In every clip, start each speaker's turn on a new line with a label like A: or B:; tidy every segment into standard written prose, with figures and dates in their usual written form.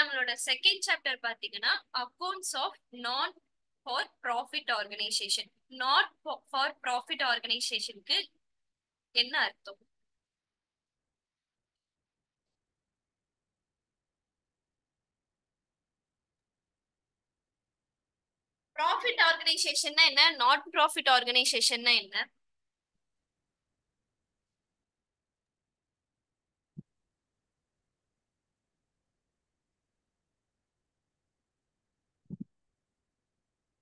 A: நம்மளோட second chapter பாத்தீங்கன்னா accounts of non for profit organisation. Not for profit ஆர்கனைசேஷனுக்கு என்ன அர்த்தம்? ப்ராஃபிட் ஆர்கனைசேஷன்னா என்ன, நாட் ப்ராஃபிட் ஆர்கனைசேஷன்னா என்ன?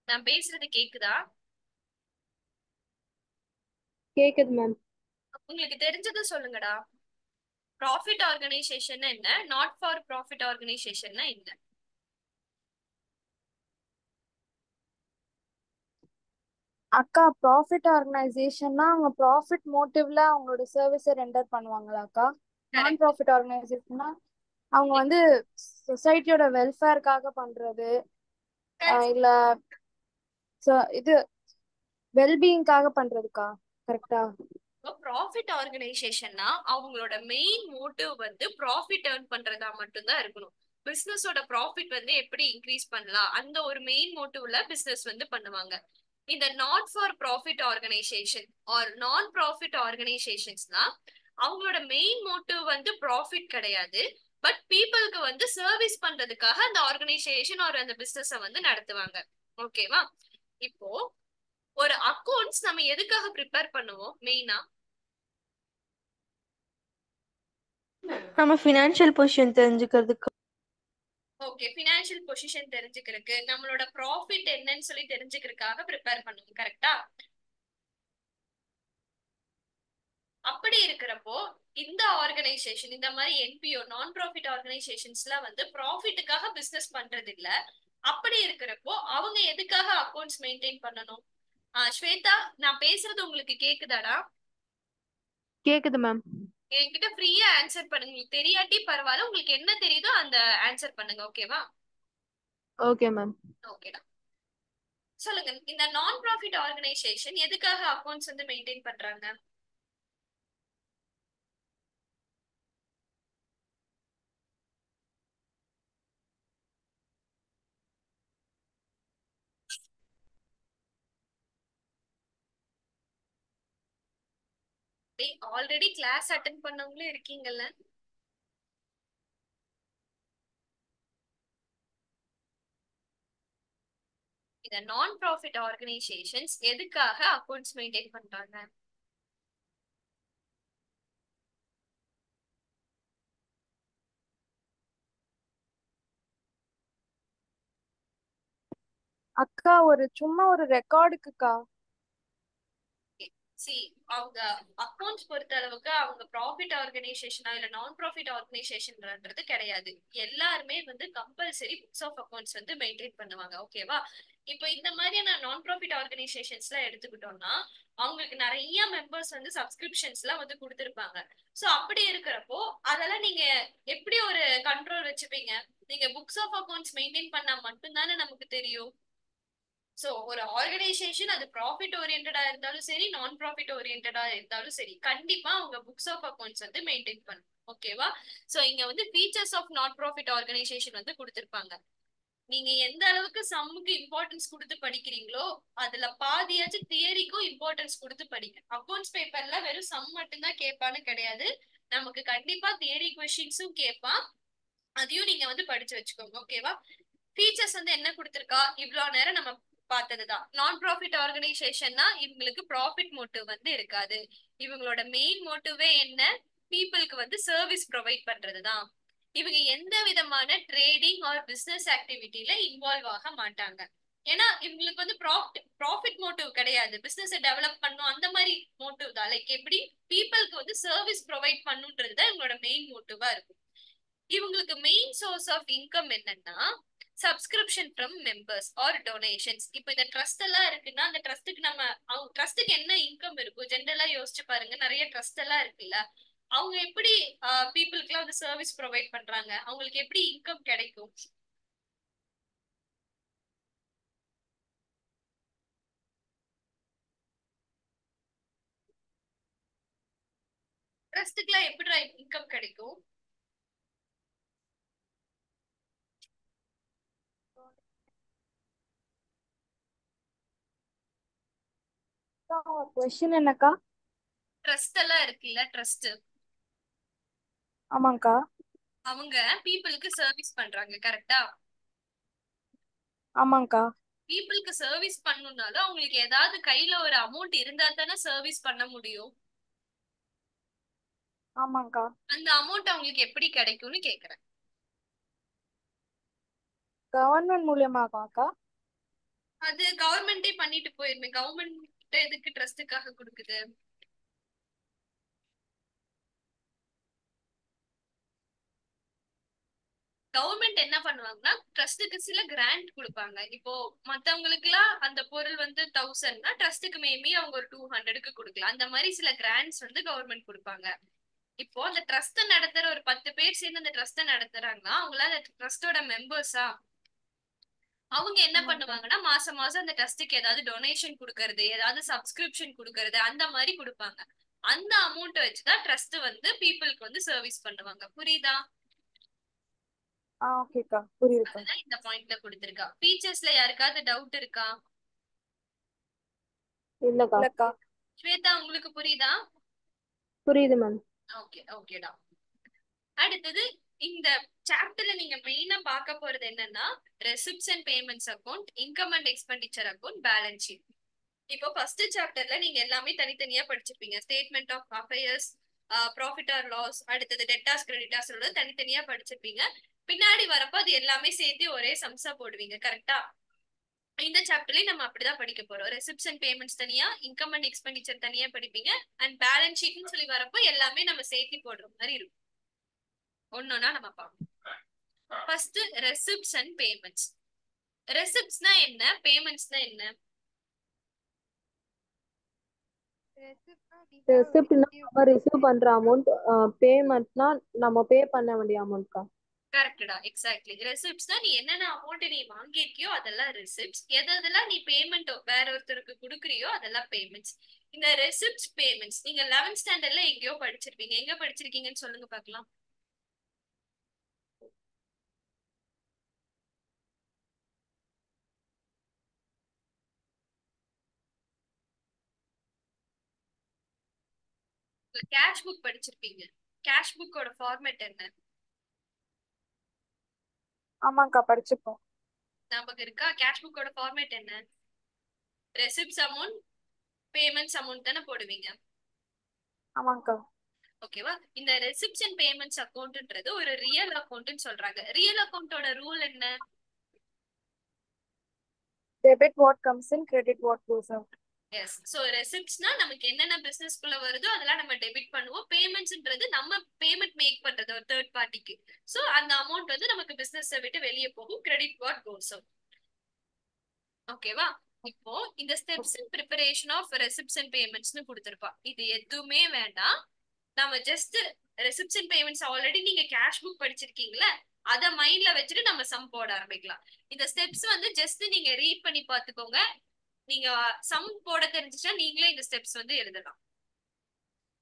A: நான் பேசுறது கேக்குதா?
B: கேக்குது மேம்.
A: உங்களுக்கு தெரிஞ்சது சொல்லுங்கடா. ப்ராஃபிட் ஆர்கனைசேஷன் என்ன, நாட் ஃபார் ப்ராஃபிட் ஆர்கனைசேஷன்னா என்ன?
B: அக்கா, ப்ராஃபிட் ஆர்கனைசேஷன்னா அவங்க ப்ராஃபிட் மோட்டிவ்ல அவங்களோட சர்வீஸை ரெண்டர் பண்ணுவாங்களா அக்கா? நான்
A: கரெக்ட்.
B: ப்ராஃபிட் ஆர்கனைசேஷன்னா அவங்க வந்து சொசைட்டியோட வெல்ஃபேருக்காக பண்றது, இல்ல இது வெல்பீயிங்காக பண்றதுக்கா? கரெக்டா?
A: ப்ராஃபிட் ஆர்கனைசேஷன்னா அவங்களோட மெயின் மோட்டிவ் வந்து ப்ராஃபிட் ஏர்ன் பண்றதா மட்டும்தான் இருக்கணும். பிசினஸோட ப்ராஃபிட் வந்து எப்படி இன்க்ரீஸ் பண்ணலாம், அந்த ஒரு மெயின் மோட்டிவ்ல பிசினஸ் வந்து பண்ணுவாங்க. இந்த not for profit organisation R நான் ப்ராஃபிட் ஆர்கனைசேஷன்ஸ்னா அவங்களோட மெயின் மோட்டிவ் வந்து ப்ராஃபிட் கிடையாது, பட் பீப்புளுக்கு வந்து சர்வீஸ் பண்றதுக்காக அந்த ஆர்கனைசேஷன் ஆர் அந்த பிசினஸ வந்து நடத்துவாங்க. ஓகேவா? இப்போ ஒரு அக்கவுண்ட்ஸ் நம்ம எதுக்காக ப்ரிப்பேர் பண்ணுவோம் மெயினா?
B: நம்ம ஃபினான்ஷியல் பொசிஷன் தெரிஞ்சுக்கிறதுக்கு.
A: ஓகே, ஃபினான்ஷியல் பொசிஷன் தெரிஞ்சுக்கிறதுக்கு, நம்மளோட ப்ராஃபிட் என்னன்னு சொல்லி தெரிஞ்சுக்கிறதுக்காக ப்ரிப்பேர் பண்ணுவோம். கரெக்டா? அப்படி இருக்கிறப்போ இந்த ஆர்கனைசேஷன், இந்த மாதிரி என்பிஓ நான் ப்ராஃபிட் ஆர்கனைசேஷன்ஸ்ல வந்து ப்ராஃபிட்டுக்காக பிசினஸ் பண்றது இல்ல. அப்படி இருக்கிறப்போ அவங்க எதுக்காக அக்கவுண்ட்ஸ் மெயின்டைன் பண்ணணும்? ஸ்வேதா, நான் பேசுறது உங்களுக்கு கேக்குதாடா?
B: கேக்குது மேம்.
A: என்கிட்ட ஃப்ரீயா ஆன்சர் பண்ணுங்க. உங்களுக்கு தெரியாட்டி பரவாயில்ல, உங்களுக்கு என்ன தெரியுதோ அந்த ஆன்சர் பண்ணுங்க. ஓகேவா?
B: Okay ma'am.
A: ஓகேடா. சொல்லுங்க, இந்த நான் ப்ராஃபிட் ஆர்கனைசேஷன் எதுக்காக அக்கவுண்ட்ஸ் வந்து மெயின்டைன் பண்றாங்க? ஆல்ரெடி கிளாஸ் அட்டென்ட் பண்ணவங்களும் இருக்கீங்கல்ல? இந்த நான் ப்ராஃபிட் ஆர்கனைசேஷன்ஸ் எதுக்காக அக்கவுண்ட்ஸ் மெயின்டைன் பண்றாங்க?
B: அக்கா, சும்மா ஒரு ரெக்கார்டுக்குக்கா.
A: சி, அவங்க அக்கவுண்ட்ஸ் பொறுத்த அளவுக்கு அவங்க ப்ராஃபிட் ஆர்கனைசேஷனா இல்ல நான் ப்ராஃபிட் ஆர்கனைசேஷன்ன்றது கிடையாது. எல்லாருமே வந்து கம்பல்சரி புக்ஸ் ஆஃப் அக்கவுண்ட்ஸ் வந்து மெயின்டைன் பண்ணுவாங்க. ஓகேவா? இப்போ இந்த மாதிரியான நான் ப்ராஃபிட் ஆர்கனைசேஷன்ஸ் எல்லாம் எடுத்துக்கிட்டோம்னா அவங்களுக்கு நிறைய மெம்பர்ஸ் வந்து சப்ஸ்கிரிப்ஷன்ஸ் எல்லாம் வந்து கொடுத்துருப்பாங்க. சோ அப்படி இருக்கிறப்போ அதெல்லாம் நீங்க எப்படி ஒரு கண்ட்ரோல் வச்சுப்பீங்க? நீங்க புக்ஸ் ஆஃப் அக்கவுண்ட்ஸ் மெயின்டைன் பண்ணா மட்டும்தானே நமக்கு தெரியும். சோ ஒரு ஆர்கனைசேஷன் அது ப்ராஃபிட் ஓரியன்டா இருந்தாலும் சரி, நான் ப்ராஃபிட் ஓரியன்டா இருந்தாலும் சரி, கண்டிப்பா அவங்க புக்ஸ் ஆஃப் அக்கவுண்ட்ஸ் வந்து மெயின்டைன் பண்ணும். ஓகேவா? சோ இங்க வந்து features of not profit organisation வந்து கொடுத்திருப்பாங்க. நீங்க எந்த அளவுக்கு சம்முக்கு இம்பார்ட்டன்ஸ் கொடுத்து படிக்கிறீங்களோ அதுல பாதியாச்சும் தியரிக்கும் இம்பார்ட்டன்ஸ் கொடுத்து படிங்க. அக்கவுண்ட்ஸ் பேப்பர்ல வெறும் சம் மட்டும்தான் கேட்பான்னு கிடையாது, நமக்கு கண்டிப்பா தியரி கொஸ்டின்ஸும் கேட்பான். அதையும் நீங்க வந்து படிச்சு வச்சுக்கோங்க. ஓகேவா? ஃபீச்சர்ஸ் வந்து என்ன கொடுத்திருக்கா, இவ்வளவு நேரம் நம்ம பார்த்ததுதான். நான் ப்ராஃபிட் ஆர்கனைசேஷன்னா இவங்களுக்கு ப்ராஃபிட் மோட்டிவ் வந்து இருக்காது. இவங்களோட மெயின் மோட்டிவே என்ன, பீப்புளுக்கு வந்து சர்வீஸ் ப்ரொவைட் பண்றதுதான். இவங்க எந்த விதமான ட்ரேடிங் ஆர் பிசினஸ் ஆக்டிவிட்டில இன்வால்வ் ஆக மாட்டாங்க. ஏன்னா இவங்களுக்கு வந்து ப்ராஃபிட் மோட்டிவ் கிடையாது, பிசினஸ் டெவலப் பண்ணும் அந்த மாதிரி மோட்டிவ் தான். லைக் எப்படி பீப்புளுக்கு வந்து சர்வீஸ் ப்ரொவைட் பண்ணுன்றது தான் இவங்களோட மெயின் மோட்டிவா இருக்கும். இவங்களுக்கு மெயின் சோர்ஸ் ஆஃப் இன்கம் என்னன்னா subscription from members or donations. இப்போ இந்த ட்ரஸ்ட் எல்லாம் இருக்குன்னா அந்த ட்ரஸ்ட்டுக்கு நம்ம அவங்க ட்ரஸ்ட்டுக்கு என்ன இன்கம் இருக்கும் ஜென்ரலா யோசிச்சு பாருங்க. நிறைய ட்ரஸ்ட் எல்லாம் இருக்குல்ல, அவங்க எப்படி பீப்புளுக்குலாம் வந்து சர்வீஸ் ப்ரொவைட் பண்றாங்க, அவங்களுக்கு எப்படி இன்கம் கிடைக்கும்? ட்ரஸ்ட்டுக்குலாம் எப்படி இன்கம் கிடைக்கும்?
B: கொஸ்டின் என்னக்கா?
A: ட்ரஸ்ட் எல்லாம் இருக்குல்ல, ட்ரஸ்ட்,
B: ஆமாங்கக்கா.
A: அவங்க பீப்புளுக்கு சர்வீஸ் பண்றாங்க கரெக்டா?
B: ஆமாங்கக்கா.
A: பீப்புளுக்கு சர்வீஸ் பண்ணணும்னாலும் அவங்களுக்கு ஏதாவது கையில ஒரு அமௌண்ட் இருந்தா தானே சர்வீஸ் பண்ண முடியும்.
B: ஆமாங்கக்கா.
A: அந்த அமௌண்ட் அவங்களுக்கு எப்படி கிடைக்கும்னு கேக்குறேன்.
B: கவர்மெண்ட் மூலியமாக்கா?
A: அது கவர்மெண்டே பண்ணிட்டு போயிருமே, கவர்மெண்ட் எதுக்கு ட்ரஸ்டுக்காக கொடுக்குது? கவர்மெண்ட் என்ன பண்ணுவாங்கன்னா ட்ரஸ்டுக்கு சில கிராண்ட் கொடுப்பாங்க. இப்போ மத்தவங்களுக்கு எல்லாம் அந்த பொருள் வந்து 1000னா ட்ரஸ்டுக்கு மேபி அவங்க ஒரு 200க்கு கொடுக்கலாம். அந்த மாதிரி சில கிராண்ட்ஸ் வந்து கவர்மெண்ட் கொடுப்பாங்க. இப்போ அந்த ட்ரஸ்ட் நடத்துற ஒரு 10 பேர் சேர்ந்து அந்த ட்ரஸ்ட நடத்துறாங்கன்னா அவங்கள அந்த ட்ரஸ்டோட மெம்பர்ஸா, அவங்க என்ன
B: ஆமாங்கக்கா.
A: பண்ணுவாங்கன்னா மாசம் மாசம் அந்த ட்ரஸ்டுக்கு ஏதாவது டொனேஷன் கொடுக்கறது, ஏதாவது சப்ஸ்கிரிப்ஷன் கொடுக்கறது, அந்த மாதிரி கொடுப்பாங்க. அந்த அமௌண்ட் வச்சுதான் ட்ரஸ்ட் வந்து பீப்புளுக்கு வந்து சர்வீஸ் பண்ணுவாங்க. புரியுதா?
B: ஓகேக்கா, புரியுதுக்கா.
A: அதுதான் இந்த பாயிண்ட்ல கொடுத்திருக்கா. ஃபீச்சர்ஸ்ல யாருக்காவது டவுட் இருக்கா?
B: இல்லக்கா.
A: ஸ்வேதா உங்களுக்கு புரியுதா?
B: புரியுது மேம்.
A: ஓகே, ஓகேடா. அடுத்தது இந்த சாப்டர்ல நீங்க மெயினா பார்க்க போறது என்னன்னா receipts and payments account, income and expenditure account, balance sheet. இப்போ ஃபர்ஸ்ட் சாப்டர்ல நீங்க எல்லாமே தனித்தனியா படிச்சிருப்பீங்க. Statement of affairs, profit or loss, அடுத்தது டெட்டாஸ் கிரெடிட்டாஸ் தனித்தனியா படிச்சிருப்பீங்க. பின்னாடி வரப்போ அது எல்லாமே சேர்த்து ஒரே சம்ஸா போடுவீங்க கரெக்டா? இந்த சாப்டர்லயும் நம்ம அப்படிதான் படிக்க போறோம். ரெசிப்ட்ஸ் அண்ட் பேமெண்ட்ஸ் தனியா, இன்கம் அண்ட் எக்ஸ்பெண்டிச்சர் தனியா படிப்பீங்க. அண்ட் பேலன்ஸ் ஷீட்னு சொல்லி வரப்போ எல்லாமே நம்ம சேர்த்து போடுற மாதிரி இருக்கும். ஒன்னொன்னா நம்ம பார்ப்போம். First receipts and payments. ரெசிப்ட்ஸ்னா என்ன, பேமெண்ட்ஸ்னா என்ன?
C: ரெசிப்ட்னா நம்ம ரிசீவ் பண்ற அமௌண்ட், பேமெண்ட்னா நம்ம பே பண்ண வேண்டிய அமௌண்ட்க்கா.
A: கரெக்டடா, எக்ஸாக்ட்லி. ரெசிப்ட்ஸ்னா நீ என்னென்ன அமௌண்ட் நீ வாங்கியிருக்கியோ அதெல்லாம் ரெசிப்ட்ஸ். எதெல்லாம் நீ பேமெண்ட் வேற ஒருத்தருக்கு கொடுக்குறியோ அதெல்லாம் பேமெண்ட்ஸ். இந்த ரெசிப்ட்ஸ் பேமெண்ட்ஸ் நீங்க 11th ஸ்டாண்டர்ட்ல எங்கேயோ படிச்சிருப்பீங்க. எங்க படிச்சிருக்கீங்கன்னு சொல்லுங்க பார்க்கலாம். கேஷ் புக் படிச்சிருப்பீங்க. கேஷ் புக்கோட ஃபார்மேட் என்ன?
B: ஆமாங்கக்கா, படிச்சுப்போம்.
A: நமக்கு இருக்கா? கேஷ் புக்கோட ஃபார்மேட் என்ன? ரெசிப்ட்ஸ் அமௌண்ட், பேமெண்ட்ஸ் அமௌண்ட் தானே போடுவீங்க.
B: ஆமாங்கக்கா.
A: ஓகேவா? இந்த ரெசிப்ட்ஸ் அண்ட் பேமெண்ட்ஸ் அக்கௌண்ட்ன்றது ஒரு ரியல் அக்கௌண்ட்னு சொல்றாங்க. ரியல் அக்கௌண்டோட ரூல் என்ன?
B: Debit what comes in, credit what goes out.
A: Yes. So ரெசிப்ட்ஸ்னா நமக்கு என்னென்ன பிசினஸ்க்குள்ள வருதோ அதெல்லாம் நம்ம டெபிட் பண்ணுவோம். பேமெண்ட்ஸ்ன்றது நம்ம பேமெண்ட் மேக் பண்றது ஒரு தேர்ட் பார்ட்டிக்கு. சோ அந்த அமௌண்ட் வந்து நமக்கு பிசினஸ் விட்டு வெளியே போகும். Credit what goes out. ஓகேவா? இப்போ இந்த steps in preparation of receipts and பேமெண்ட்ஸ்னு கொடுத்திருப்பா. இது எதுவுமே வேண்டாம். நம்ம just receipts and payments already நீங்க கேஷ் புக் படிச்சிருக்கீங்களா, அத மைண்ட்ல வச்சுட்டு நம்ம சம் போட ஆரம்பிக்கலாம். இந்த ஸ்டெப்ஸ் வந்து ஜஸ்ட் நீங்க ரீட் பண்ணி பாத்துக்கோங்க. நீங்க சம் போட தெரிஞ்சுச்சா நீங்களே இந்த ஸ்டெப்ஸ் வந்து எழுதலாம்.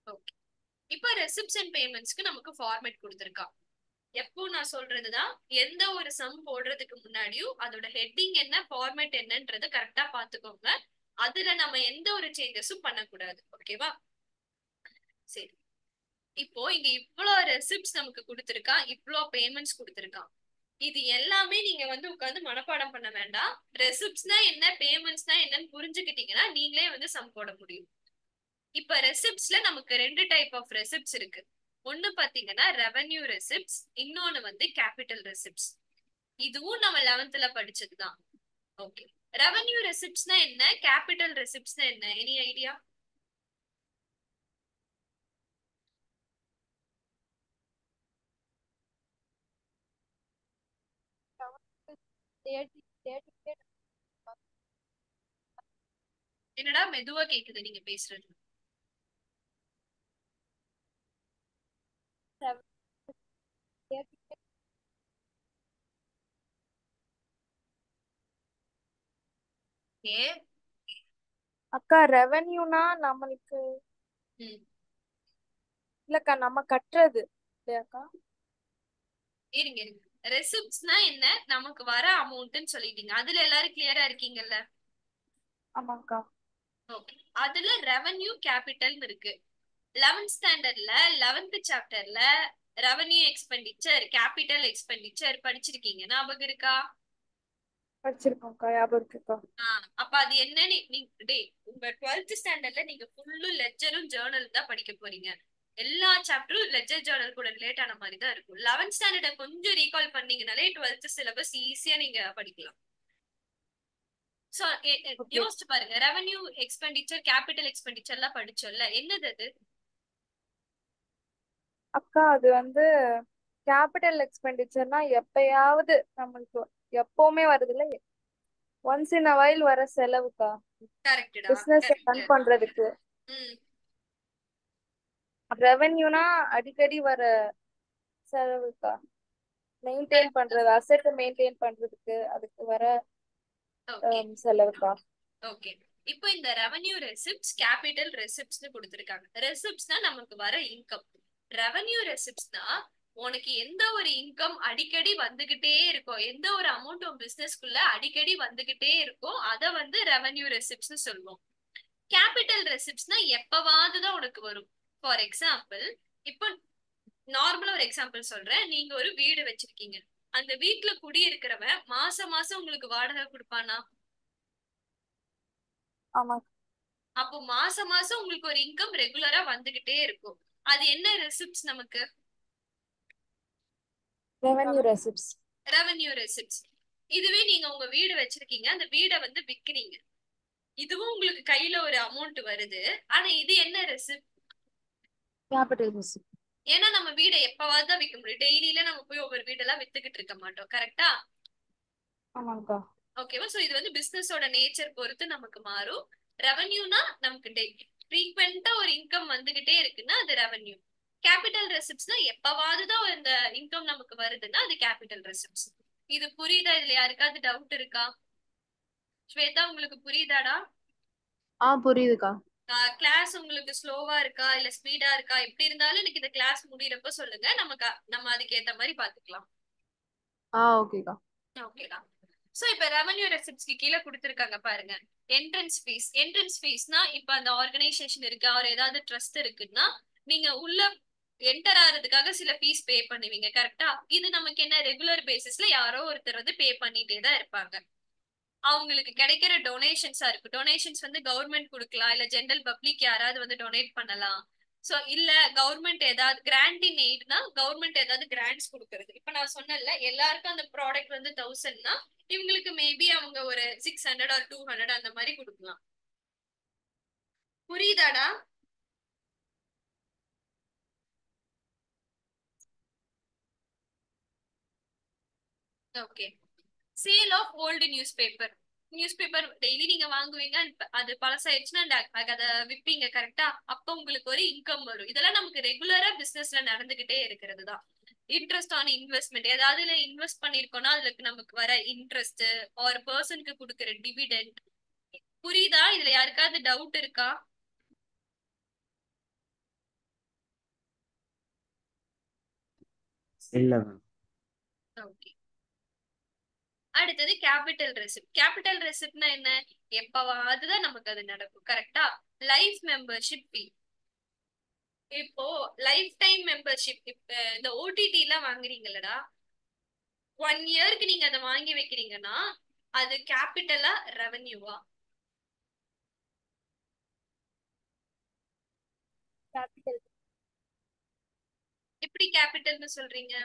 A: ஓகே. இப்போ ரெசிப்ட்ஸ் அண்ட் பேமெண்ட்ஸ்க்கு நமக்கு ஃபார்மேட் கொடுத்திருக்கா. எப்போ நான் சொல்றதுதான், எந்த ஒரு சம் போடுறதுக்கு முன்னாடியும் அதோட ஹெட்டிங் என்ன, ஃபார்மேட் என்னன்றத கரெக்டா பாத்துக்கோங்க. அதுல நம்ம எந்த ஒரு சேஞ்சஸும் பண்ணக்கூடாது. ஓகேவா? சரி. இப்போ இங்க இவ்ளோ ரெசிப்ட்ஸ் நமக்கு கொடுத்திருக்கா, இவ்ளோ பேமெண்ட்ஸ் கொடுத்திருக்கா. இது எல்லாமே நீங்க வந்து உட்கார்ந்து மனப்பாடம் பண்ண வேண்டாம். ரெசிப்ட்ஸ்னா என்ன, பேமெண்ட்ஸ்னா என்னன்னு புரிஞ்சுக்கிட்டீங்கன்னா நீங்களே வந்து சம் போட முடியும். இப்ப ரெசிப்ட்ஸ்ல நமக்கு ரெண்டு டைப் ஆஃப் ரெசிப்ட்ஸ் இருக்கு. ஒண்ணு பாத்தீங்கன்னா ரெவென்யூ ரெசிப்ட்ஸ், இன்னொன்னு வந்து கேபிட்டல் ரெசிப்ட்ஸ். இதுவும் நம்ம 11th படிச்சதுதான். ஓகே. ரெவென்யூ ரெசிப்ட்ஸ்னா என்ன, கேபிட்டல் ரெசிப்ட்ஸ்னா என்ன? Any idea? என்னடா மெதுவா கேக்குது நீங்க பேசுறது? ஏ.
B: அக்கா, ரெவென்யூனா நம்மளுக்கு
A: ம்.
B: இல்லக்கா, நம்ம கட்டுறது இல்லையாக்கா?
A: இருங்க இருங்க. ரெசிப்ட்ஸ்னா என்ன, நமக்கு வர அமௌண்ட்னு சொல்லிட்டீங்க. அதுல எல்லாரும் கிளியரா இருக்கீங்கல்ல?
B: ஆமாங்கக்கா.
A: ஓகே, அதுல ரெவன்யூ கேபிட்டல்னு இருக்கு. 11th ஸ்டாண்டர்ட்ல 11th சாப்டர்ல ரெவன்யூ எக்ஸ்பெண்டிச்சர் கேபிட்டல் எக்ஸ்பெண்டிச்சர் படிச்சிருக்கீங்க, ஞாபகம் இருக்கா?
B: படிச்சிருக்கோம்க்கா, ஞாபகம் இருக்குக்கா.
A: அப்ப அது என்னன்னு உங்க 12th ஸ்டாண்டர்ட்ல நீங்க ஃபுல்லு லெட்ஜரும் ஜேர்னல் தான் படிக்க போறீங்க. எல்லா சாப்டரும் லெட்ஜர் ஜேர்னல் கூட ரிலேட் ஆன மாதிரி தான் இருக்கும். 11th ஸ்டாண்டர்ட கொஞ்சம் ரீகால் பண்ணீங்கனாலே 12th சிலபஸ் ஈஸியா நீங்க படிக்கலாம். சோ
B: ஓகே
A: யோசிச்சு பாருங்க, ரெவன்யூ எக்ஸ்பெண்டிச்சர் கேபிட்டல் எக்ஸ்பெண்டிச்சர் எல்லாம் படிச்சோம்ல, என்னது அது?
B: அக்கா, அது வந்து கேபிட்டல் எக்ஸ்பெண்டிச்சர்னா எப்பயாவது நம்மளுக்கு எப்பவுமே வருது இல்ல, ஒன்ஸ் இன் அ வைல் வர செலவுக்கா,
A: கரெக்டா,
B: பிசினஸ் ரன்
A: கரெக்ட்.
B: பண்றதுக்கு.
A: ம்
B: ரெவென்யூனா அடிக்கடி வர செலவுக்கா, மெயின்டைன்
A: கரெக்ட்.
B: பண்றது, அசெட் மெயின்டைன் பண்றதுக்கு அதுக்கு வர
A: ஓகே,
B: செலவுக்கா.
A: ஓகே. இப்போ இந்த ரெவன்யூ ரெசிப்ட்ஸ் கேபிட்டல் ரெசிப்ட்ஸ்னு கொடுத்திருக்காங்க. ரெசிப்ட்ஸ்னா நமக்கு வர இன்கம். ரெவன்யூ ரெசிப்ட்ஸ்னா உனக்கு எந்த ஒரு இன்கம் அடிக்கடி வந்துகிட்டே இருக்கும், எந்த ஒரு அமௌண்ட் உன் பிசினஸ்க்குள்ள அடிக்கடி வந்துகிட்டே இருக்கும், அத வந்து ரெவன்யூ ரெசிப்ட்ஸ் சொல்லுவோம். கேபிட்டல் ரெசிப்ட்ஸ்னா எப்பவாவது தான் உனக்கு வரும். ஃபார் எக்ஸாம்பிள், இப்போ நார்மலா ஒரு எக்ஸாம்பிள் சொல்றேன். நீங்க ஒரு வீடு வச்சிருக்கீங்க, அந்த வீட்டுல குடியிருக்கிறவன் மாசம் மாசம் உங்களுக்கு வாடகை கொடுப்பானா?
B: ஆமா,
A: அப்போ மாசம் மாசம் உங்களுக்கு ஒரு இன்கம் ரெகுலரா வந்துகிட்டே இருக்கும். அது என்ன ரெசிப்ட்ஸ் நமக்கு?
B: Revenue receipts.
A: Revenue receipts. இதுவே நீங்க உங்க வீடு வச்சிருக்கீங்க, அந்த வீடை வந்து விக்கிறீங்க, இதுவும் உங்களுக்கு கையில ஒரு அமௌண்ட் வருது. ஆனா இது என்ன ரெசிப்ட்?
B: Capital receipt.
A: ஏன்னா நம்ம வீடை எப்பவாவது தான் விற்க முடியும், டெய்லியில நம்ம போய் ஒவ்வொரு வீடெல்லாம் வித்துக்கிட்டு இருக்க மாட்டோம், கரெக்டா?
B: ஆமாங்கக்கா.
A: ஓகேவா? சோ இது வந்து பிசினஸோட நேச்சர் பொறுத்து நமக்கு மாறும். ரெவன்யூனா நமக்கு ஃப்ரீக்வெண்டா ஒரு இன்கம் வந்துகிட்டே இருக்குன்னா அது ரெவன்யூ. கேபிட்டல் ரெசிப்ட்ஸ்னா எப்பவாவது தான் இந்த இன்கம் நமக்கு வருதுன்னா அது கேபிட்டல் ரெசிப்ட்ஸ். இது புரியுதா? இதுல யாருக்காவது டவுட் இருக்கா? ஸ்வேதா, உங்களுக்கு புரியுதாடா?
C: புரியுதுக்கா.
A: கிளாஸ் உங்களுக்கு ஸ்லோவா இருக்கா இல்ல ஸ்பீடா இருக்கா? எப்படி இருந்தாலும் எனக்கு இந்த கிளாஸ் முடியறப்ப சொல்லுங்க, நம்ம அதுக்கு ஏத்த மாதிரி பாத்துக்கலாம்.
C: ஓகேக்கா.
A: ஓகேடா. சோ இப்ப ரெவன்யூ ரெசிப்ட்ஸ்க்கு கீழே கொடுத்திருக்காங்க பாருங்க. Entrance fees. என்ட்ரன்ஸ் ஃபீஸ்னா இப்ப அந்த ஆர்கனைசேஷன் இருக்கு, அவர் ஏதாவது ட்ரஸ்ட் இருக்குன்னா நீங்க உள்ள என்டர் ஆறதுக்காக சில ஃபீஸ் பே பண்ணுவீங்க, கரெக்டா? இது நமக்கு என்ன, ரெகுலர் பேசிஸ்ல யாரோ ஒருத்தர் வந்து பே பண்ணிட்டே தான் இருப்பாங்க. அவங்களுக்கு கிடைக்கிற டொனேஷன்ஸா இருக்கு. டொனேஷன்ஸ் வந்து கவர்மெண்ட் கொடுக்கலாம், இல்ல ஜெனரல் பப்ளிக் யாராவது வந்து டொனேட் பண்ணலாம். சோ இல்ல கவர்மெண்ட் ஏதாவது கிராண்ட் இன் எய்ட்னா கவர்மெண்ட் ஏதாவது கிராண்ட்ஸ் கொடுக்கறது. இப்ப நான் சொன்னேன்ல, எல்லாருக்கும் அந்த ப்ராடக்ட் வந்து 1000னா இவங்களுக்கு மேபி அவங்க ஒரு 600 ஆர் 200 அந்த மாதிரி கொடுக்கலாம். புரியுதாடா? Okay. Sale of old newspaper. Newspaper daily நீங்க வாங்குவீங்க, அது பழசாயிடுச்சுன்னா அதை விப்பீங்க, கரெக்டா? அப்ப உங்களுக்கு ஒரு இன்கம் வரும். இதெல்லாம் நமக்கு ரெகுலரா பிசினஸ்ல நடந்துகிட்டே இருக்கிறது தான். இன்ட்ரெஸ்ட் ஆன் இன்வெஸ்ட்மெண்ட், ஏதாவது இன்வெஸ்ட் பண்ணிருக்கோம்னா அதுக்கு நமக்கு வர இன்ட்ரெஸ்ட், ஒரு பர்சனுக்கு கொடுக்கிற டிவிடெண்ட். புரியுதா? இதுல யாருக்காவது டவுட் இருக்கா?
D: இல்ல மேம்.
A: ஓகே. அடுத்தது கேபிட்டல் ரெசிப்ட். கேபிட்டல் ரெசிப்ட்னா என்ன? எப்பவாதுதான் நமக்கு அது நடக்கும், கரெக்டா? லைஃப் மெம்பர்ஷிப் ஃபீ. இப்போ லைஃப் டைம் மெம்பர்ஷிப், இப்ப இந்த ஓடிடி எல்லாம் வாங்குறீங்களடா, 1 இயருக்கு நீங்க அதை வாங்கி வைக்கிறீங்கன்னா அது கேபிட்டலா ரெவன்யூவா?
B: கேபிட்டல்.
A: எப்படி கேபிட்டல்னு சொல்றீங்க?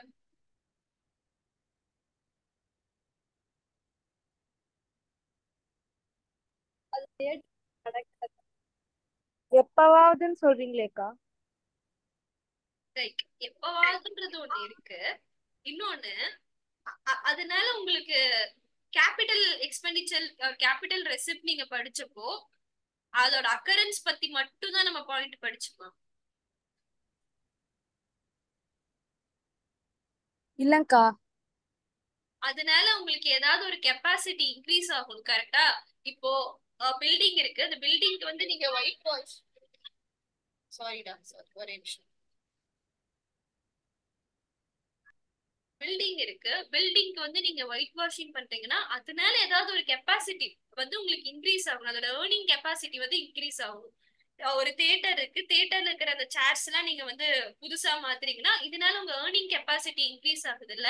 B: எப்பவாவதுன்னு சொல்றீங்களேக்கா.
A: லைக் எப்பவாதுன்றது ஒண்ணு இருக்கு, இன்னொன்னு அதனால உங்களுக்கு கேபிட்டல் எக்ஸ்பெண்டிச்சர் கேபிட்டல் ரெசிப்ட் நீங்க படிச்சப்போ அதோட அக்கரன்ஸ் பத்தி மட்டும் தான் நம்ம பாயிண்ட் படிச்சுப்போம்.
B: இல்லங்கா.
A: அதனால உங்களுக்கு ஏதாவது ஒரு கெப்பாசிட்டி இன்க்ரீஸ் ஆகும், கரெக்டா? இப்போ பில்டிங் இருக்கு, அந்த பில்டிங்க்கு வந்து நீங்க ஒயிட் வாஷ், சாரிடா சாரி ஒரே நிமிஷம். பில்டிங் இருக்கு, பில்டிங்க்கு வந்து நீங்க ஒயிட் வாஷிங் பண்றீங்கன்னா அதனால ஏதாவது ஒரு கெப்பாசிட்டி வந்து உங்களுக்கு இன்க்ரீஸ் ஆகணும், அதோட ஏர்னிங் கெப்பாசிட்டி வந்து இன்க்ரீஸ் ஆகும். ஒரு தியேட்டர் இருக்கு, தியேட்டர்ல இருக்கிற அந்த சேர்ஸ் எல்லாம் நீங்க வந்து புதுசா மாத்துறீங்கன்னா இதனால உங்க ஏர்னிங் கெப்பாசிட்டி இன்க்ரீஸ் ஆகுது இல்ல.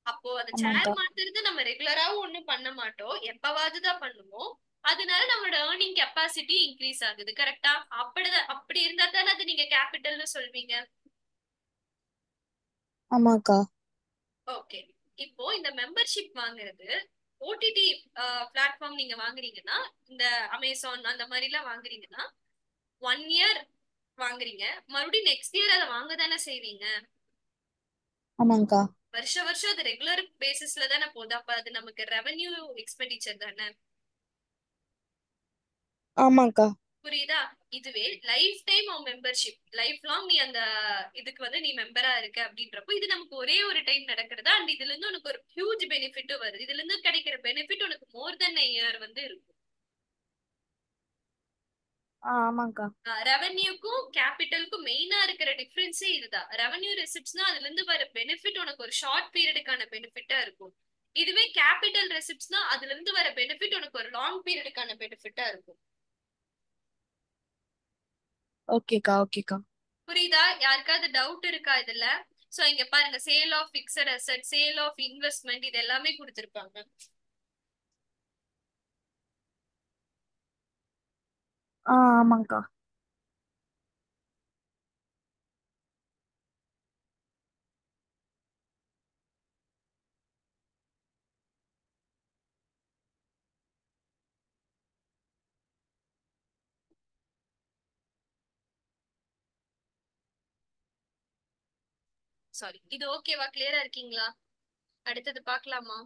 A: அப்போ அந்த சேர்
B: ஆமாக்கா.
A: மாத்துறது நம்ம ரெகுலராவும் ஒண்ணும் பண்ண மாட்டோம், எப்பவாவது தான் பண்ணுவோம். அதனால நம்மளோட ஏர்னிங் கெப்பாசிட்டி இன்க்ரீஸ் ஆகுது. கரெக்டா? அப்படிதான், அப்படி இருந்தா தானே அது நீங்க கேபிட்டல்னு சொல்வீங்க.
B: ஆமாக்கா.
A: ஓகே. இப்போ இந்த மெம்பர்ஷிப் வாங்குறது ஓடிடி பிளாட்ஃபார்ம் நீங்க வாங்குறீங்கன்னா, இந்த அமேசான் அந்த மாதிரி எல்லாம் வாங்குறீங்கன்னா 1 இயர் வாங்குறீங்க, மறுபடியும் நெக்ஸ்ட் இயர் அதை வாங்க தானே செய்வீங்க.
B: ஆமாங்கக்கா.
A: வருஷம் வருஷம் அது ரெகுலர் பேசிஸ்ல தானே போகுது. அப்ப அது நமக்கு ரெவென்யூ எக்ஸ்பெண்டிச்சர் தானே.
B: ஆமாக்கா.
A: புரியுதா? இதுவே life time membership, life long நீ அந்த இதுக்கு வந்து நீ மெம்பரா இருக்க அப்படின்றப்போ இது நமக்கு ஒரே ஒரு டைம் நடக்கிறதா. அண்ட் இதுல இருந்து உனக்கு ஒரு ஹியூஜ் பெனிஃபிட்டும் வருது. இதுல இருந்து கிடைக்கிற பெனிஃபிட் உனக்கு மோர் தென் இயர் வந்து இருக்கும்.
B: ஆமாங்கக்கா.
A: ரெவென்யூக்கும் கேபிட்டலுக்கும் மெயினா இருக்கிற டிஃபரன்ஸே இதுதான். ரெவென்யூ ரெசிப்ட்ஸ்னா அதுல இருந்து வர பெனிஃபிட் உனக்கு ஒரு ஷார்ட் பீரியடுக்கான பெனிஃபிட்டா இருக்கும். இதுவே கேபிட்டல் ரெசிப்ட்ஸ்னா அதுல இருந்து வர பெனிஃபிட் உனக்கு ஒரு லாங் பீரியடுக்கான பெனிஃபிட்டா இருக்கும்.
B: ஓகேக்கா. ஓகேக்கா.
A: புரியுதா? யாருக்காவது டவுட் இருக்கா இதுல? சோ இங்க பாருங்க, sale of fixed asset, sale of investment, இது எல்லாமே கொடுத்திருப்பாங்க.
B: ஆமாங்கக்கா.
A: சாரி, இது ஓகேவா? கிளியரா இருக்கீங்களா? அடுத்தது பார்க்கலாமா?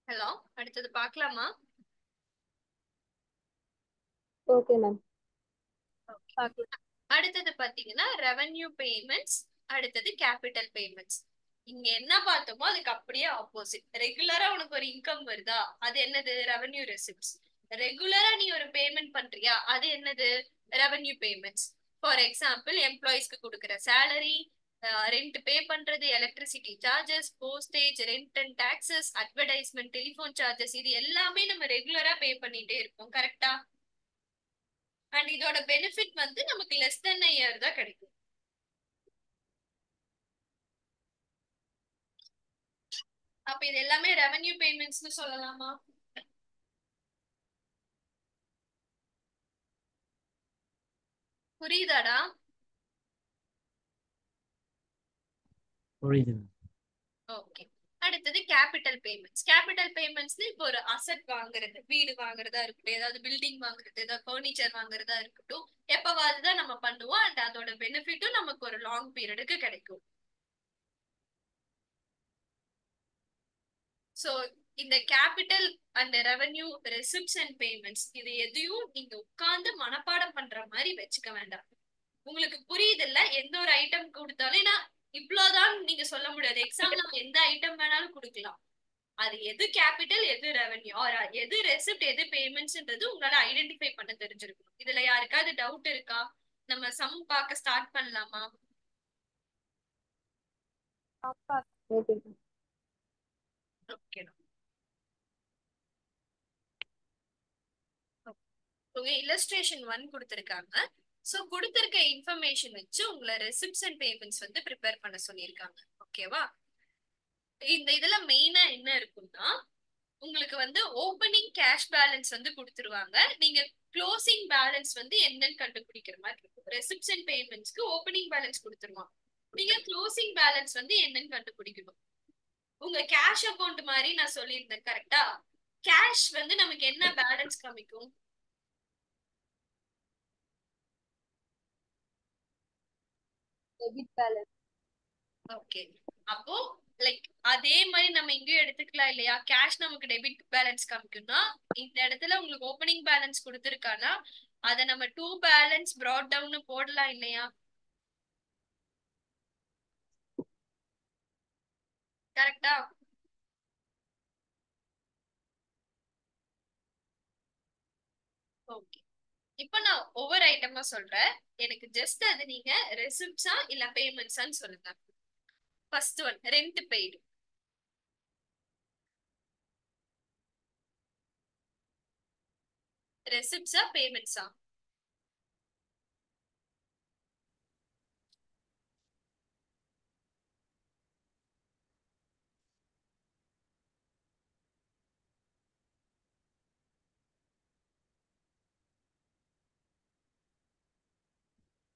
A: ஹலோ, அடுத்தது பார்க்கலாமா?
C: Okay ma'am.
A: அடுத்தது பாத்தீங்கன்னா ரெவென்யூ பேமெண்ட்ஸ், அடுத்தது கேபிட்டல் பேமெண்ட்ஸ். இங்க என்ன பார்த்தோமோ அதுக்கு அப்படியே ஆப்போசிட். ரெகுலரா உனக்கு ஒரு இன்கம் வருதா, அது என்னது? Revenue receipts. ரெகுலரா நீ ஒரு பேமெண்ட் பண்றியா, அது என்னது? Revenue payments. ஃபார் எக்ஸாம்பிள், எம்ப்ளாயிஸ்க்கு கொடுக்குற சேலரி, ரெண்ட் பே பண்றது, electricity charges, postage, rent and taxes, advertisement, telephone charges, இது எல்லாமே நம்ம ரெகுலரா பே பண்ணிட்டே இருப்போம். கரெக்டா? அண்ட் இதோட பெனிஃபிட் வந்து நமக்கு லெஸ் தென் இயர் தான் கிடைக்கும். அப்ப இது எல்லாமே ரெவென்யூ பேமெண்ட்ஸ்னு சொல்லலாமா? புரியுதாடா?
D: புரியுது.
A: ஓகே. அடுத்தது கேபிட்டல் பேமெண்ட்ஸ். கேபிட்டல் பேமெண்ட்ஸ் இப்போ ஒரு அசெட் வாங்குறது, வீடு வாங்குறதா இருக்கட்டும், ஏதாவது பில்டிங் வாங்குறது, ஏதாவது பர்னிச்சர் வாங்குறதா இருக்கட்டும், எப்பவாவது தான் நம்ம பண்ணுவோம். அண்ட் அதோட பெனிஃபிட்டும் நமக்கு ஒரு லாங் பீரியடுக்கு கிடைக்கும். சோ இந்த capital and revenue receipts and payments இது எதையும் நீங்க உட்கார்ந்து மனப்பாடம் பண்ற மாதிரி வச்சுக்க வேண்டாம். உங்களுக்கு புரியுது இல்ல? எந்த ஒரு ஐட்டம் கொடுத்தாலும், ஏன்னா இவ்வளவுதான் நீங்க சொல்ல முடியாது. எக்ஸாம்ல நம்ம எந்த ஐட்டம் வேணாலும் கொடுக்கலாம். அது எது கேபிட்டல், எது ரெவென்யூ, ஆர் எது ரெசிப்ட், எது பேமெண்ட்ஸ்ன்றது உங்களால ஐடென்டிஃபை பண்ண தெரிஞ்சிருக்கும். இதுல யாருக்காவது டவுட் இருக்கா? நம்ம சம் பார்க்க ஸ்டார்ட் பண்ணலாமா?
C: ஓகே.
A: ஓகே. இல்லஸ்ட்ரேஷன் 1 கொடுத்திருக்காங்க. சோ கொடுத்திருக்க இன்ஃபர்மேஷன் வச்சு உங்களை ரெசிப்ட்ஸ் அண்ட் பேமெண்ட்ஸ் வந்து ப்ரிப்பேர் பண்ண சொல்லியிருக்காங்க. ஓகேவா? இந்த இதுல மெயினா என்ன இருக்கும்னா, உங்களுக்கு வந்து ஓப்பனிங் கேஷ் பேலன்ஸ் வந்து கொடுத்துருவாங்க. நீங்க க்ளோசிங் பேலன்ஸ் வந்து என்னன்னு கண்டுபிடிக்கிற மாதிரி இருக்கும். ரெசிப்ட்ஸ் அண்ட் பேமெண்ட்ஸ்க்கு ஓப்பனிங் பேலன்ஸ் கொடுத்துருவாங்க, நீங்க க்ளோசிங் பேலன்ஸ் வந்து என்னன்னு கண்டுபிடிக்கணும். உங்க கேஷ் அக்கௌண்ட் மாதிரி நான் சொல்லியிருந்தேன். கரெக்டா? கேஷ் வந்து நமக்கு என்ன பேலன்ஸ் காமிக்கும்?
C: Debit balance.
A: ஓகே. அப்போ லைக் அதே மாதிரி நம்ம இங்கேயும் எடுத்துக்கலாம் இல்லையா? கேஷ் நமக்கு டெபிட் பேலன்ஸ் காமிக்கும்னா இந்த இடத்துல உங்களுக்கு ஓப்பனிங் பேலன்ஸ் கொடுத்துருக்கானா அதை நம்ம டூ பேலன்ஸ் brought டவுன் போடலாம் இல்லையா? கரெக்டா? ஓகே. இப்ப நான் ஒவ்வொரு ஐட்டமா சொல்றேன். எனக்கு ஜஸ்ட் அது நீங்க ரெசிப்ட்ஸா இல்ல பேமெண்ட்ஸான்னு சொல்லுங்க. First one rent paid. ரெசிப்ட்ஸா பேமெண்ட்ஸா?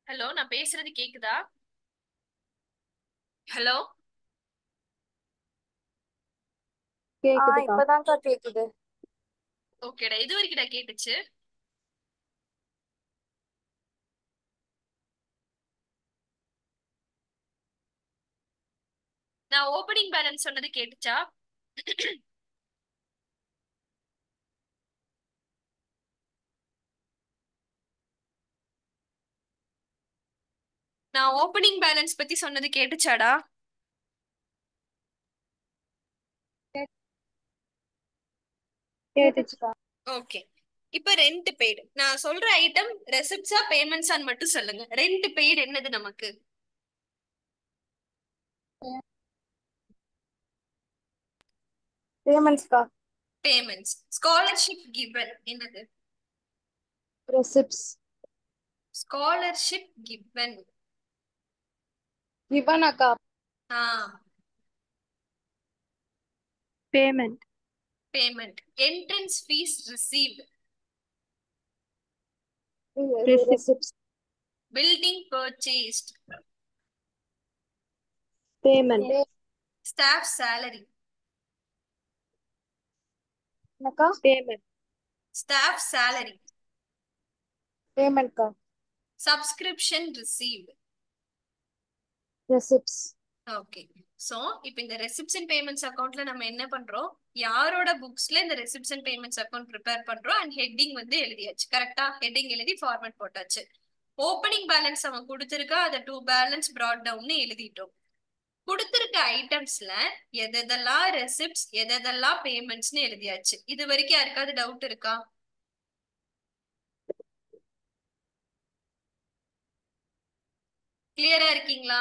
A: ஹலோ, நான் பேசுறது கேக்குதா? ஹலோ.
C: கேக்குதுக்கா.
B: இப்பதான்க்கா கேக்குது.
A: ஓகேடா, இது வரைக்கும்டா கேட்டுச்சு. நான் ஓப்பனிங் பேலன்ஸ் சொன்னது கேட்டுச்சா? நான் ஓப்பனிங் பேலன்ஸ் பத்தி சொன்னது கேட்டுச்சாடா?
C: கேட்டுச்சு.
B: கேட்டுச்சுக்கா.
A: ஓகே. இப்ப ரெண்ட் பெய்டு நான் சொல்ற ஐட்டம் ரெசிப்ட்ஸா பேமெண்ட்ஸான்னு மட்டும் சொல்லுங்க. ரெண்ட் பெய்டு என்னது நமக்கு?
B: பேமெண்ட்ஸ்க்கா.
A: பேமெண்ட்ஸ். ஸ்காலர்ஷிப் கிவன் என்னது?
B: ரெசிப்ட்ஸ்.
A: Scholarship given.
B: கிவன் அக்கா.
A: ஆ.
C: Payment.
A: Payment. Entrance fees received.
B: Receipts.
A: Building purchased.
C: Payment.
A: Staff salary.
B: என்னக்கா?
C: பேமெண்ட்.
A: Staff salary.
B: பேமெண்ட்க்கா.
A: Subscription received.
B: Receipts.
A: Okay. So இப்போ இந்த ரெசிப்ட்ஸ் அண்ட் பேமெண்ட்ஸ் அக்கவுண்ட்ல நம்ம என்ன பண்றோம்? யாரோட புக்ஸ்ல இந்த receipts and payments account prepare பண்றோம் அண்ட் ஹெட்டிங் வந்து எழுதியாச்சு. கரெக்டா? ஹெட்டிங் எழுதி ஃபார்மேட் போட்டாச்சு. ஓப்பனிங் பேலன்ஸ் அவன் கொடுத்திருக்கா, அதை டூ பேலன்ஸ் brought டவுன் எழுதிட்டோம். கொடுத்திருக்க ஐட்டம்ஸ்ல எதெல்லாம் ரெசிப்ட்ஸ் எதெல்லாம் பேமெண்ட்ஸ்னு எழுதியாச்சு. இது வரைக்கும் யாருக்காவது டவுட் இருக்கா? கிளியரா இருக்கீங்களா?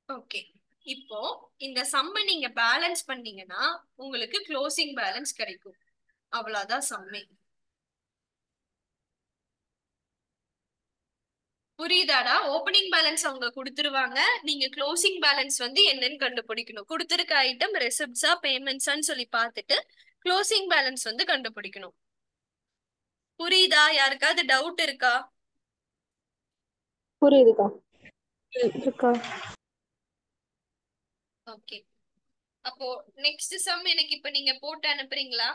A: ஓகே. இப்போ இந்த சம்ம நீங்க பேலன்ஸ் பண்ணீங்கன்னா உங்களுக்கு க்ளோசிங் பேலன்ஸ் கிடைக்கும். அவ்வளவுதான் சம்மே. புரியுதாடா? ஓப்பனிங் பேலன்ஸ் அவங்க கொடுத்துருவாங்க. நீங்க க்ளோசிங் பேலன்ஸ் வந்து என்னன்னு கண்டுபிடிக்கணும். கொடுத்துருக்க ஐட்டம் ரெசிப்ட்ஸா பேமெண்ட்ஸான்னு சொல்லி பார்த்துட்டு க்ளோசிங் பேலன்ஸ் வந்து கண்டுபிடிக்கணும். புரியுதா? யாருக்காவது டவுட் இருக்கா?
C: புரியுதுக்கா.
B: இருக்கா?
A: ஓகே. அப்போ நெக்ஸ்ட் சம் எனக்கு இப்ப நீங்க போட்டு அனுப்புறீங்களா?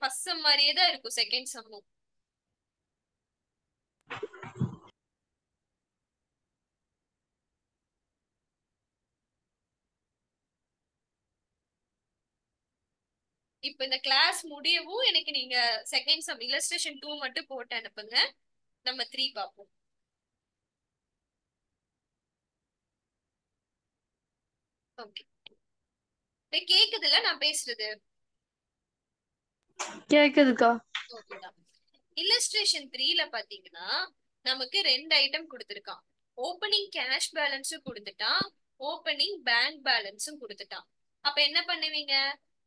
A: ஃபர்ஸ்ட் சம் மாதிரியே தான் இருக்கும் செகண்ட் சம்மும். இப்ப இந்த கிளாஸ் முடியவும் எனக்கு நீங்க செகண்ட் சம் இல்லஸ்ட்ரேஷன் 2 மட்டும் போட்டு அனுப்புங்க. நம்ம 3 பார்ப்போம். ஓகே. இப்ப கேக்குதுல நான் பேசுறது?
B: கேக்குதுக்கா.
A: ஓகேடா. இல்லஸ்ட்ரேஷன் 3ல பாத்தீங்கன்னா நமக்கு ரெண்டு ஐட்டம் கொடுத்திருக்கான். ஓப்பனிங் கேஷ் பேலன்ஸும் கொடுத்துட்டான், ஓப்பனிங் பேங்க் பேலன்ஸும் கொடுத்துட்டான். அப்ப என்ன பண்ணுவீங்க?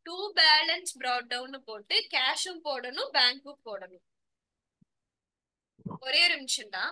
A: டூ பேலன்ஸ் brought டவுன் போட்டு கேஷும் போடணும் பேங்க்கும் போடணும். ஒரே ஒரு நிமிஷம்டா.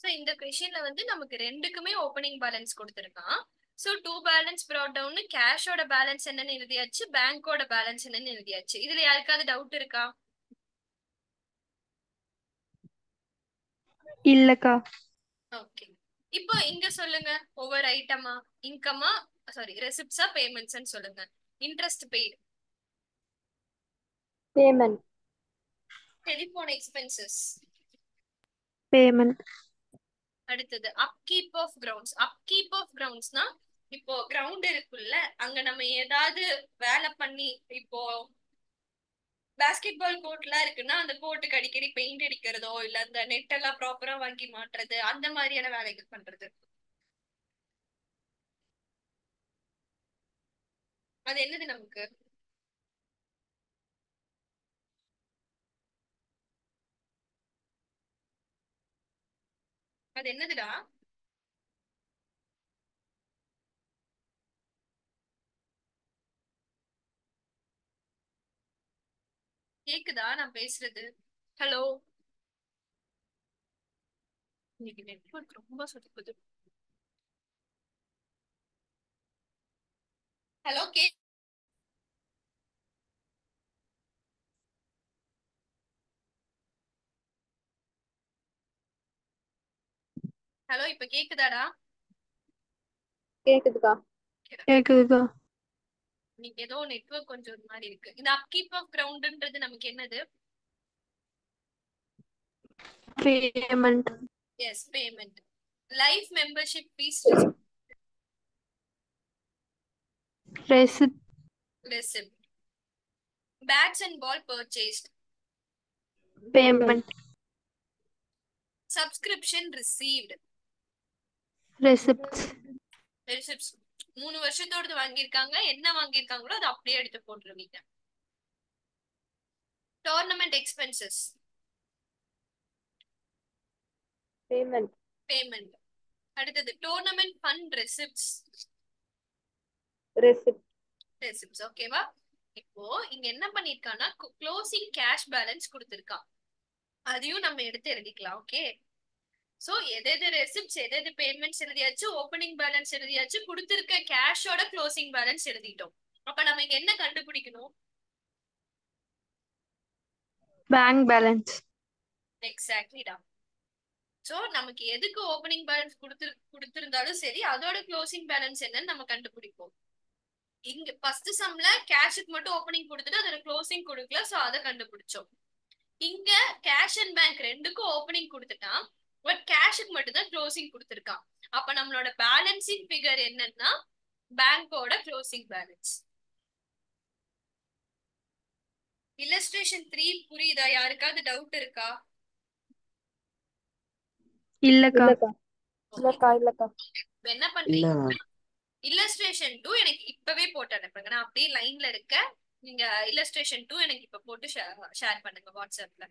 A: சோ இந்த கொஸ்டின்ல வந்து நமக்கு ரெண்டுக்குமே ஓப்பனிங் பேலன்ஸ் கொடுத்திருக்கான். சோ 2 பேலன்ஸ் brought down, கேஷோட பேலன்ஸ் என்னன்னு எழுதியாச்சு, பேங்கோட பேலன்ஸ் என்னன்னு எழுதியாச்சு. இதுல யாருக்காவது டவுட் இருக்கா?
C: இல்லக்கா.
A: ஓகே, இப்போ இங்க சொல்லுங்க, ஒவ்வொரு ஐட்டமா, இன்கமா, சாரி ரெசிப்ட்ஸா பேமெண்ட்ஸ்னு சொல்லுங்க. Interest paid,
C: payment.
A: Telephone expenses,
C: payment.
A: அடுத்தது upkeep of grounds. Upkeep of கிரவுண்ட்ஸ்னா இப்போ கிரவுண்ட் இருக்குல்ல, அங்க நம்ம ஏதாவது வேலை பண்ணி, இப்போ பாஸ்கெட் பால் கோர்ட்லாம் இருக்குன்னா அந்த கோர்ட்டுக்கு அடிக்கடி பெயிண்ட் அடிக்கிறதோ இல்ல அந்த நெட் எல்லாம் ப்ராப்பரா வாங்கி மாட்டுறது, அந்த மாதிரியான வேலைகள் பண்றது. அது என்னது நமக்கு? அது என்னதுடா? கேக்குதா நான் பேசுறது? ஹலோ, இன்னைக்கு நெட்வொர்க் ரொம்ப சொதுக்குது. ஹலோ, ஹலோ, இப்ப கேக்குதாடா?
C: கேக்குதுக்கா. கேக்குதுக்கா.
A: இன்னைக்கு ஏதோ நெட்வொர்க் கொஞ்சம் ஒரு மாதிரி இருக்கு. இந்த அப்கீப் ஆஃப் கிரவுண்ட்ன்றது நமக்கு என்னது?
C: Payment.
A: Yes, payment. Life membership fees,
C: receipt.
A: Receipt. Bats and ball purchased,
C: payment.
A: Subscription received,
C: receipts.
A: Receipts. 3 வருஷத்தோடது வாங்கியிருக்காங்க, என்ன வாங்கியிருக்காங்களோ அதை அப்படியே எடுத்து போட்டுருவீங்க. Tournament expenses,
C: payment.
A: பேமெண்ட். அடுத்தது tournament fund receipts,
C: receipt.
A: Receipts. ஓகேவா? இப்போ இங்க என்ன பண்ணிருக்கான்னா க்ளோசிங் கேஷ் பேலன்ஸ் கொடுத்திருக்கான், அதையும் நம்ம எடுத்து எழுதிக்கலாம். ஓகே, சோ எது ரெசிப்ட்ஸ் எது பேமெண்ட்ஸ் எழுதியாச்சு, ஓப்பனிங் பேலன்ஸ் எழுதியாச்சு, கொடுத்திருக்க கேஷோட க்ளோசிங் பேலன்ஸ் எழுதிட்டோம். அப்ப நம்ம இங்க என்ன கண்டுபிடிக்கணும்?
C: Bank balance.
A: எக்ஸாக்ட்லிடா. சோ நமக்கு எதுக்கு ஓப்பனிங் பேலன்ஸ் கொடுத்திருந்தாலும் சரி, அதோட க்ளோசிங் பேலன்ஸ் என்னன்னு நம்ம கண்டுபிடிப்போம். இங்க ஃபர்ஸ்ட் சம்ல கேஷுக்கு மட்டும் ஓப்பனிங் கொடுத்துட்டு அதோட க்ளோசிங் கொடுக்கல, சோ அதை கண்டுபிடிச்சோம். இங்க கேஷ் அண்ட் பேங்க் ரெண்டுக்கும் ஓப்பனிங் கொடுத்துட்டான், பட் கேஷுக்கு மட்டும் தான் க்ளோசிங் கொடுத்திருக்கான். அப்ப நம்மளோட பேலன்சிங் ஃபிகர் என்னன்னா பேங்கோட க்ளோசிங் பேலன்ஸ். இல்லஸ்ட்ரேஷன் 3 புரியுதா? யாருக்காவது டவுட் இருக்கா?
C: இல்லக்கா.
B: இல்லக்கா இல்லக்கா.
A: என்ன பண்றீங்க? இல்லஸ்ட்ரேஷன் 2 எனக்கு இப்பவே போட்டு அனுப்புங்க, நான் அப்படியே லைன்ல இருக்க. நீங்க இல்லஸ்ட்ரேஷன் 2 எனக்கு இப்ப போட்டு ஷேர் பண்ணுங்க வாட்ஸ்அப்ல.